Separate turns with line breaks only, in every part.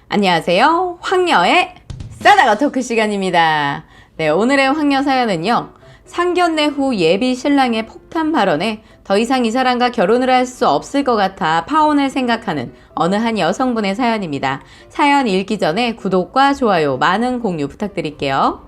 안녕하세요. 황녀의 싸다가 토크 시간입니다. 네, 오늘의 황녀 사연은요. 상견례 후 예비 신랑의 폭탄 발언에 더 이상 이 사람과 결혼을 할 수 없을 것 같아 파혼을 생각하는 어느 한 여성분의 사연입니다. 사연 읽기 전에 구독과 좋아요, 많은 공유 부탁드릴게요.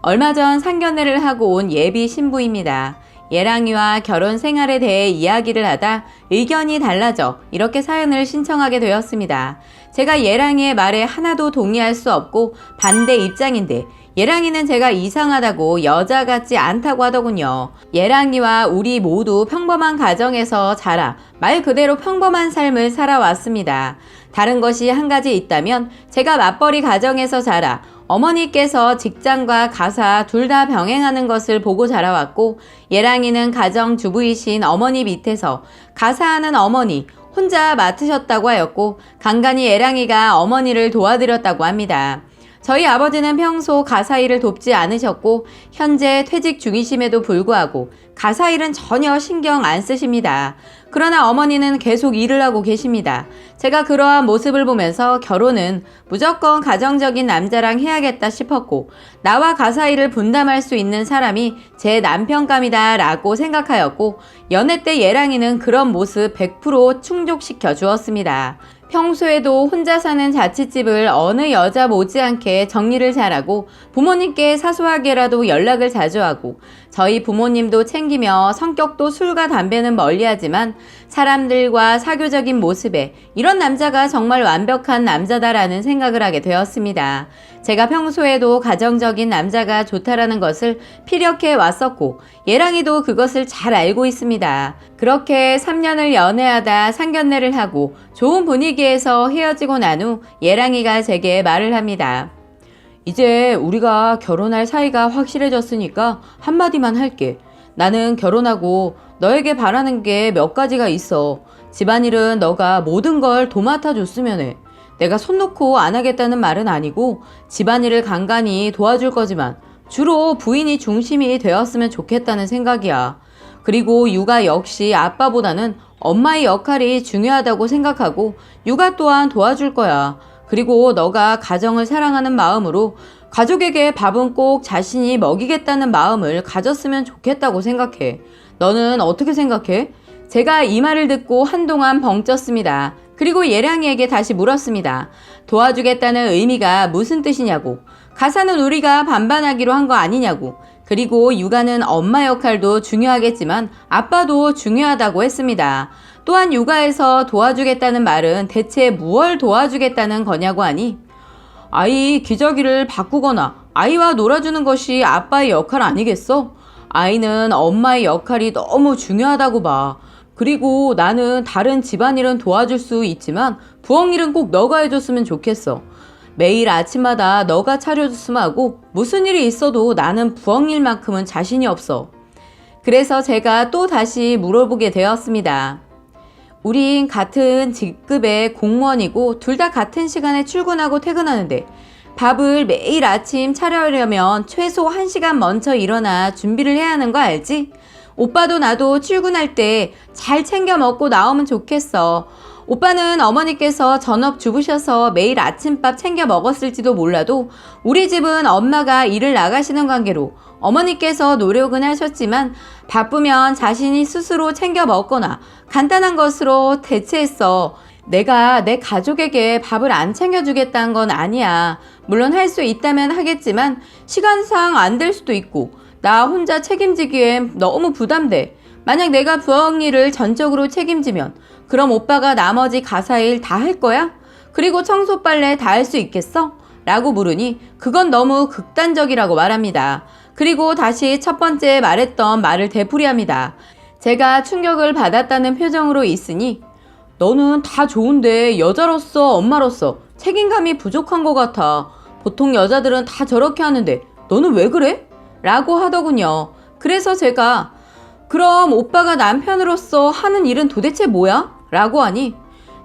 얼마 전 상견례를 하고 온 예비 신부입니다. 예랑이와 결혼 생활에 대해 이야기를 하다 의견이 달라져 이렇게 사연을 신청하게 되었습니다. 제가 예랑이의 말에 하나도 동의할 수 없고 반대 입장인데 예랑이는 제가 이상하다고 여자 같지 않다고 하더군요. 예랑이와 우리 모두 평범한 가정에서 자라 말 그대로 평범한 삶을 살아왔습니다. 다른 것이 한 가지 있다면 제가 맞벌이 가정에서 자라 어머니께서 직장과 가사 둘 다 병행하는 것을 보고 자라왔고 예랑이는 가정주부이신 어머니 밑에서 가사하는 어머니 혼자 맡으셨다고 하였고 간간히 예랑이가 어머니를 도와드렸다고 합니다. 저희 아버지는 평소 가사 일을 돕지 않으셨고 현재 퇴직 중이심에도 불구하고 가사 일은 전혀 신경 안 쓰십니다. 그러나 어머니는 계속 일을 하고 계십니다. 제가 그러한 모습을 보면서 결혼은 무조건 가정적인 남자랑 해야겠다 싶었고 나와 가사 일을 분담할 수 있는 사람이 제 남편감이다 라고 생각하였고 연애 때 예랑이는 그런 모습 100% 충족시켜 주었습니다. 평소에도 혼자 사는 자취집을 어느 여자 못지않게 정리를 잘하고 부모님께 사소하게라도 연락을 자주 하고 저희 부모님도 챙기며 성격도 술과 담배는 멀리하지만 사람들과 사교적인 모습에 이런 남자가 정말 완벽한 남자다라는 생각을 하게 되었습니다. 제가 평소에도 가정적인 남자가 좋다라는 것을 피력해 왔었고 예랑이도 그것을 잘 알고 있습니다. 그렇게 3년을 연애하다 상견례를 하고 좋은 분위기에서 헤어지고 난 후 예랑이가 제게 말을 합니다. 이제 우리가 결혼할 사이가 확실해졌으니까 한마디만 할게. 나는 결혼하고 너에게 바라는 게 몇 가지가 있어. 집안일은 너가 모든 걸 도맡아 줬으면 해. 내가 손 놓고 안 하겠다는 말은 아니고 집안일을 간간히 도와줄 거지만 주로 부인이 중심이 되었으면 좋겠다는 생각이야. 그리고 육아 역시 아빠보다는 엄마의 역할이 중요하다고 생각하고 육아 또한 도와줄 거야. 그리고 너가 가정을 사랑하는 마음으로 가족에게 밥은 꼭 자신이 먹이겠다는 마음을 가졌으면 좋겠다고 생각해. 너는 어떻게 생각해? 제가 이 말을 듣고 한동안 벙쪘습니다. 그리고 예랑이에게 다시 물었습니다. 도와주겠다는 의미가 무슨 뜻이냐고. 가사는 우리가 반반하기로 한 거 아니냐고. 그리고 육아는 엄마 역할도 중요하겠지만 아빠도 중요하다고 했습니다. 또한 육아에서 도와주겠다는 말은 대체 무엇을 도와주겠다는 거냐고 하니 아이 기저귀를 바꾸거나 아이와 놀아주는 것이 아빠의 역할 아니겠어? 아이는 엄마의 역할이 너무 중요하다고 봐. 그리고 나는 다른 집안일은 도와줄 수 있지만 부엌일은 꼭 너가 해줬으면 좋겠어. 매일 아침마다 너가 차려줬으면 하고 무슨 일이 있어도 나는 부엌일만큼은 자신이 없어. 그래서 제가 또 다시 물어보게 되었습니다. 우린 같은 직급의 공무원이고 둘 다 같은 시간에 출근하고 퇴근하는데 밥을 매일 아침 차려려면 최소 1시간 먼저 일어나 준비를 해야 하는 거 알지? 오빠도 나도 출근할 때 잘 챙겨 먹고 나오면 좋겠어. 오빠는 어머니께서 전업주부셔서 매일 아침밥 챙겨 먹었을지도 몰라도 우리 집은 엄마가 일을 나가시는 관계로 어머니께서 노력은 하셨지만 바쁘면 자신이 스스로 챙겨 먹거나 간단한 것으로 대체했어. 내가 내 가족에게 밥을 안 챙겨주겠다는 건 아니야. 물론 할 수 있다면 하겠지만 시간상 안 될 수도 있고 나 혼자 책임지기엔 너무 부담돼. 만약 내가 부엌일을 전적으로 책임지면 그럼 오빠가 나머지 가사일 다 할 거야? 그리고 청소 빨래 다 할 수 있겠어? 라고 물으니 그건 너무 극단적이라고 말합니다. 그리고 다시 첫 번째 말했던 말을 되풀이합니다. 제가 충격을 받았다는 표정으로 있으니 너는 다 좋은데 여자로서 엄마로서 책임감이 부족한 것 같아. 보통 여자들은 다 저렇게 하는데 너는 왜 그래? 라고 하더군요. 그래서 제가 그럼 오빠가 남편으로서 하는 일은 도대체 뭐야? 라고 하니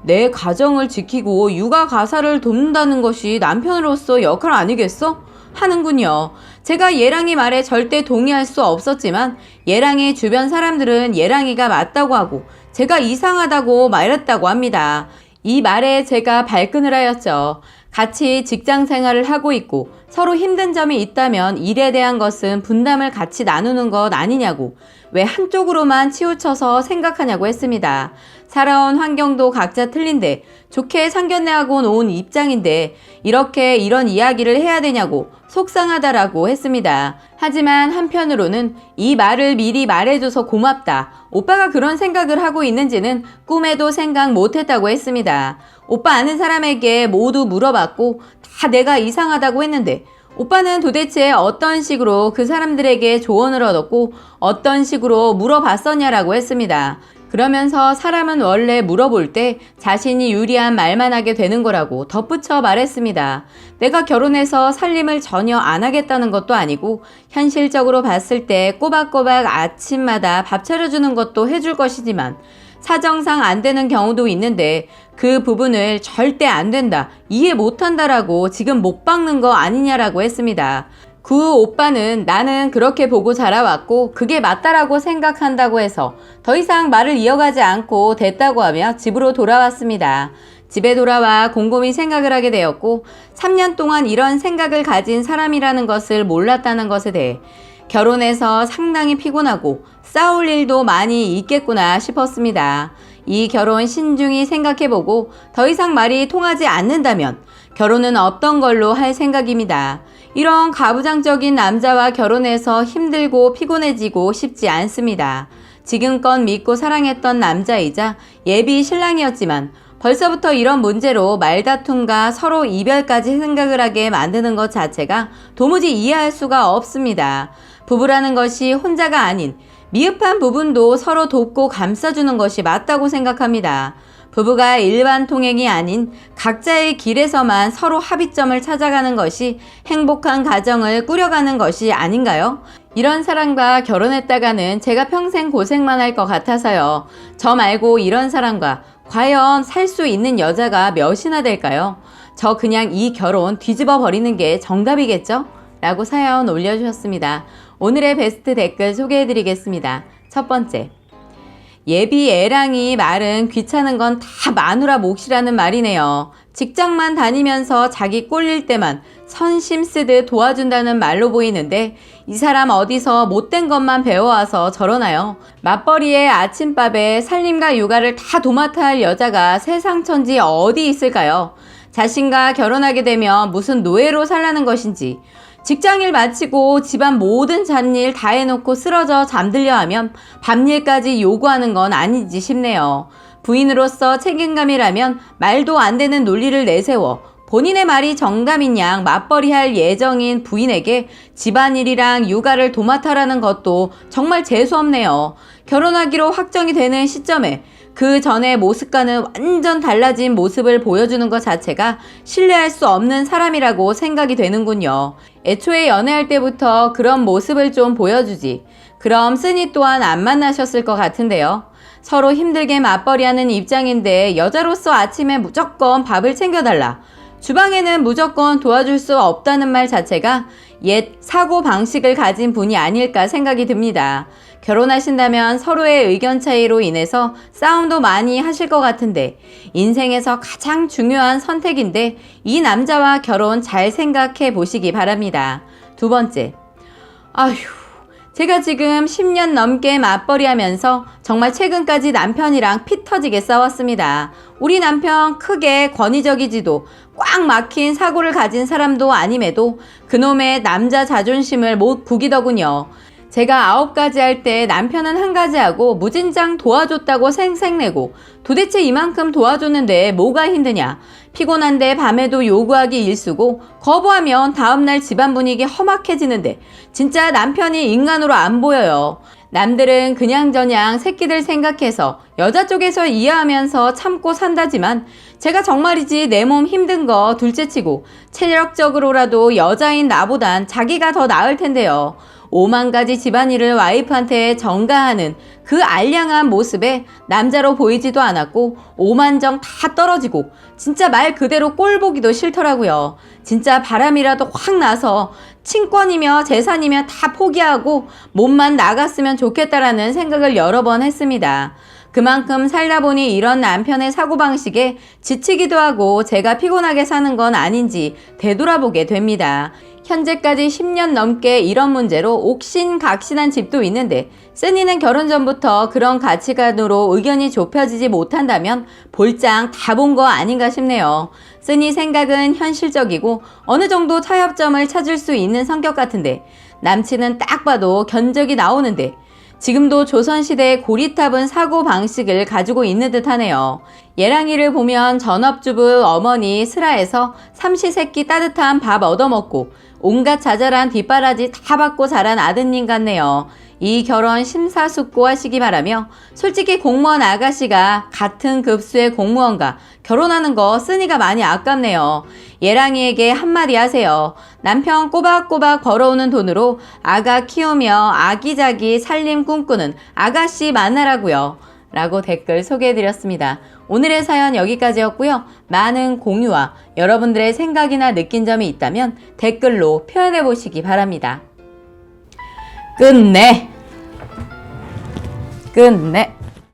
내 가정을 지키고 육아 가사를 돕는다는 것이 남편으로서 역할 아니겠어? 하는군요. 제가 예랑이 말에 절대 동의할 수 없었지만 예랑이 주변 사람들은 예랑이가 맞다고 하고 제가 이상하다고 말했다고 합니다. 이 말에 제가 발끈을 하였죠. 같이 직장 생활을 하고 있고 서로 힘든 점이 있다면 일에 대한 것은 분담을 같이 나누는 것 아니냐고, 왜 한쪽으로만 치우쳐서 생각하냐고 했습니다. 살아온 환경도 각자 틀린데 좋게 상견례하고 온 입장인데 이렇게 이런 이야기를 해야 되냐고 속상하다라고 했습니다. 하지만 한편으로는 이 말을 미리 말해줘서 고맙다, 오빠가 그런 생각을 하고 있는지는 꿈에도 생각 못했다고 했습니다. 오빠 아는 사람에게 모두 물어봤고 다 내가 이상하다고 했는데 오빠는 도대체 어떤 식으로 그 사람들에게 조언을 얻었고 어떤 식으로 물어봤었냐라고 했습니다. 그러면서 사람은 원래 물어볼 때 자신이 유리한 말만 하게 되는 거라고 덧붙여 말했습니다. 내가 결혼해서 살림을 전혀 안 하겠다는 것도 아니고 현실적으로 봤을 때 꼬박꼬박 아침마다 밥 차려주는 것도 해줄 것이지만 사정상 안 되는 경우도 있는데 그 부분을 절대 안 된다, 이해 못한다라고 지금 못 박는 거 아니냐라고 했습니다. 그 오빠는 나는 그렇게 보고 자라왔고 그게 맞다라고 생각한다고 해서 더 이상 말을 이어가지 않고 됐다고 하며 집으로 돌아왔습니다. 집에 돌아와 곰곰이 생각을 하게 되었고 3년 동안 이런 생각을 가진 사람이라는 것을 몰랐다는 것에 대해 결혼해서 상당히 피곤하고 싸울 일도 많이 있겠구나 싶었습니다. 이 결혼 신중히 생각해보고 더 이상 말이 통하지 않는다면 결혼은 없던 걸로 할 생각입니다. 이런 가부장적인 남자와 결혼해서 힘들고 피곤해지고 싶지 않습니다. 지금껏 믿고 사랑했던 남자이자 예비 신랑이었지만 벌써부터 이런 문제로 말다툼과 서로 이별까지 생각을 하게 만드는 것 자체가 도무지 이해할 수가 없습니다. 부부라는 것이 혼자가 아닌 미흡한 부분도 서로 돕고 감싸주는 것이 맞다고 생각합니다. 부부가 일반 통행이 아닌 각자의 길에서만 서로 합의점을 찾아가는 것이 행복한 가정을 꾸려가는 것이 아닌가요? 이런 사람과 결혼했다가는 제가 평생 고생만 할 것 같아서요. 저 말고 이런 사람과 과연 살 수 있는 여자가 몇이나 될까요? 저 그냥 이 결혼 뒤집어 버리는 게 정답이겠죠? 라고 사연 올려주셨습니다. 오늘의 베스트 댓글 소개해드리겠습니다. 첫 번째, 예비 애랑이 말은 귀찮은 건 다 마누라 몫이라는 말이네요. 직장만 다니면서 자기 꼴릴 때만 선심 쓰듯 도와준다는 말로 보이는데 이 사람 어디서 못된 것만 배워와서 저러나요? 맞벌이의 아침밥에 살림과 육아를 다 도맡아 할 여자가 세상 천지 어디 있을까요? 자신과 결혼하게 되면 무슨 노예로 살라는 것인지, 직장일 마치고 집안 모든 잡일 다 해놓고 쓰러져 잠들려 하면 밤일까지 요구하는 건 아니지 싶네요. 부인으로서 책임감이라면 말도 안 되는 논리를 내세워 본인의 말이 정답인 양 맞벌이할 예정인 부인에게 집안일이랑 육아를 도맡아라는 것도 정말 재수없네요. 결혼하기로 확정이 되는 시점에 그 전의 모습과는 완전 달라진 모습을 보여주는 것 자체가 신뢰할 수 없는 사람이라고 생각이 되는군요. 애초에 연애할 때부터 그런 모습을 좀 보여주지. 그럼 쓰니 또한 안 만나셨을 것 같은데요. 서로 힘들게 맞벌이하는 입장인데 여자로서 아침에 무조건 밥을 챙겨달라, 주방에는 무조건 도와줄 수 없다는 말 자체가 옛 사고방식을 가진 분이 아닐까 생각이 듭니다. 결혼하신다면 서로의 의견 차이로 인해서 싸움도 많이 하실 것 같은데 인생에서 가장 중요한 선택인데 이 남자와 결혼 잘 생각해 보시기 바랍니다. 두 번째, 아휴, 제가 지금 10년 넘게 맞벌이 하면서 정말 최근까지 남편이랑 피 터지게 싸웠습니다. 우리 남편 크게 권위적이지도 꽉 막힌 사고를 가진 사람도 아님에도 그놈의 남자 자존심을 못 구기더군요. 제가 9가지 할 때 남편은 1가지 하고 무진장 도와줬다고 생색내고 도대체 이만큼 도와줬는데 뭐가 힘드냐. 피곤한데 밤에도 요구하기 일쑤고 거부하면 다음날 집안 분위기 험악해지는데 진짜 남편이 인간으로 안 보여요. 남들은 그냥저냥 새끼들 생각해서 여자 쪽에서 이해하면서 참고 산다지만 제가 정말이지 내 몸 힘든 거 둘째치고 체력적으로라도 여자인 나보단 자기가 더 나을 텐데요. 5만 가지 집안일을 와이프한테 전가하는 그 알량한 모습에 남자로 보이지도 않았고 오만정 다 떨어지고 진짜 말 그대로 꼴 보기도 싫더라고요. 진짜 바람이라도 확 나서 친권이며 재산이며 다 포기하고 몸만 나갔으면 좋겠다라는 생각을 여러 번 했습니다. 그만큼 살다 보니 이런 남편의 사고방식에 지치기도 하고 제가 피곤하게 사는 건 아닌지 되돌아보게 됩니다. 현재까지 10년 넘게 이런 문제로 옥신각신한 집도 있는데 쓰니는 결혼 전부터 그런 가치관으로 의견이 좁혀지지 못한다면 볼장 다 본 거 아닌가 싶네요. 쓰니 생각은 현실적이고 어느 정도 타협점을 찾을 수 있는 성격 같은데 남친은 딱 봐도 견적이 나오는데 지금도 조선시대의 고리타분 사고방식을 가지고 있는 듯 하네요. 예랑이를 보면 전업주부 어머니 슬하에서 삼시세끼 따뜻한 밥 얻어먹고 온갖 자잘한 뒷바라지 다 받고 자란 아드님 같네요. 이 결혼 심사숙고하시기 바라며 솔직히 공무원 아가씨가 같은 급수의 공무원과 결혼하는 거 쓰니가 많이 아깝네요. 예랑이에게 한마디 하세요. 남편 꼬박꼬박 벌어오는 돈으로 아가 키우며 아기자기 살림 꿈꾸는 아가씨 만나라고요. 라고 댓글 소개해드렸습니다. 오늘의 사연 여기까지였고요. 많은 공유와 여러분들의 생각이나 느낀 점이 있다면 댓글로 표현해보시기 바랍니다. 끝내.